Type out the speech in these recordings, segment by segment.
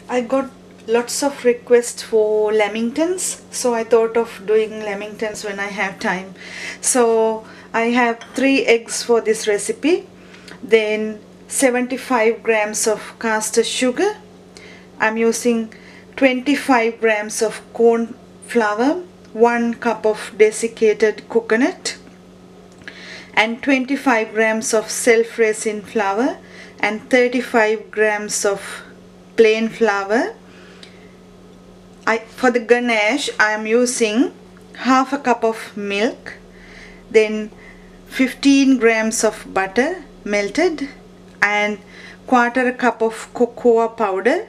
I got lots of requests for lamingtons, so I thought of doing lamingtons when I have time. So I have 3 eggs for this recipe, then 75 grams of caster sugar. I'm using 25 grams of corn flour, 1 cup of desiccated coconut, and 25 grams of self-raising flour and 35 grams of plain flour. For the ganache I am using half a cup of milk, then 15 grams of butter melted, and quarter a cup of cocoa powder,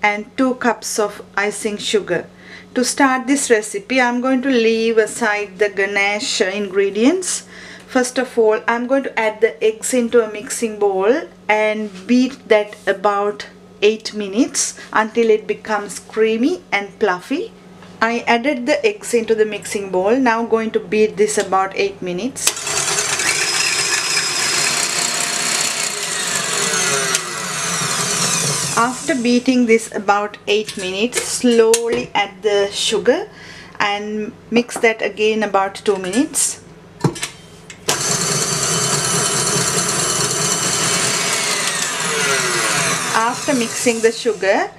and 2 cups of icing sugar. To start this recipe, I'm going to leave aside the ganache ingredients. First of all, I'm going to add the eggs into a mixing bowl and beat that about 8 minutes until it becomes creamy and fluffy. I added the eggs into the mixing bowl. Now going to beat this about 8 minutes. After beating this about 8 minutes, slowly add the sugar and mix that again about 2 minutes. After mixing the sugar,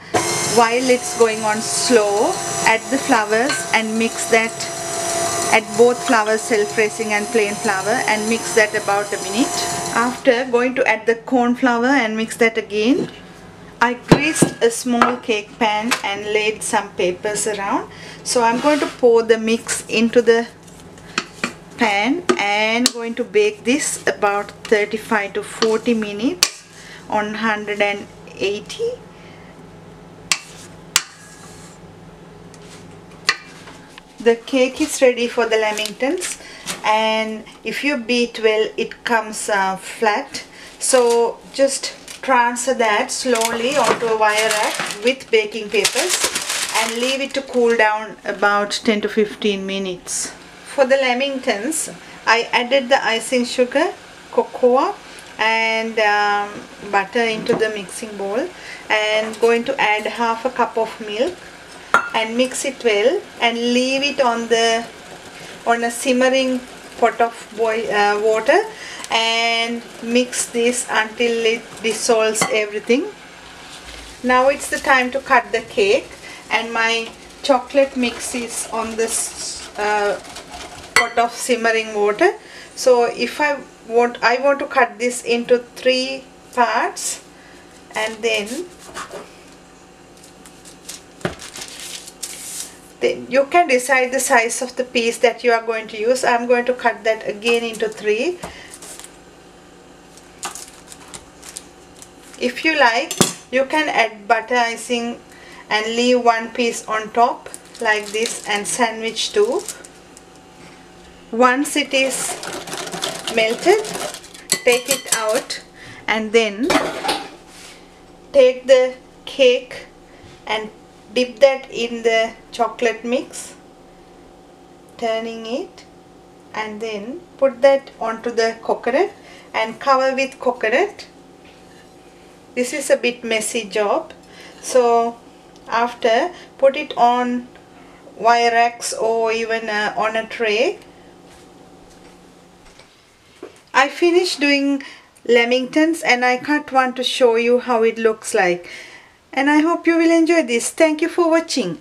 while it's going on slow, add the flours and mix that. Add both flours, self-raising and plain flour, and mix that about a minute. After, going to add the corn flour and mix that again. I greased a small cake pan and laid some papers around. So I'm going to pour the mix into the pan and going to bake this about 35 to 40 minutes on 180. The cake is ready for the lamingtons, and if you beat well it comes flat. So just transfer that slowly onto a wire rack with baking papers and leave it to cool down about 10 to 15 minutes. For the lamingtons, I added the icing sugar, cocoa and butter into the mixing bowl, and going to add half a cup of milk and mix it well and leave it on a simmering pot of water and mix this until it dissolves everything. Now it's the time to cut the cake, and my chocolate mix is on this pot of simmering water. So if I want to cut this into 3 parts, and then you can decide the size of the piece that you are going to use. I'm going to cut that again into 3. If you like, you can add butter icing and leave 1 piece on top like this and sandwich 2. Once it is melted, take it out and then take the cake and dip that in the chocolate mix, turning it, and then put that onto the coconut and cover with coconut. This is a bit messy job, so after, put it on wire racks or even on a tray. I finished doing lamingtons and I can't want to show you how it looks like. And I hope you will enjoy this. Thank you for watching.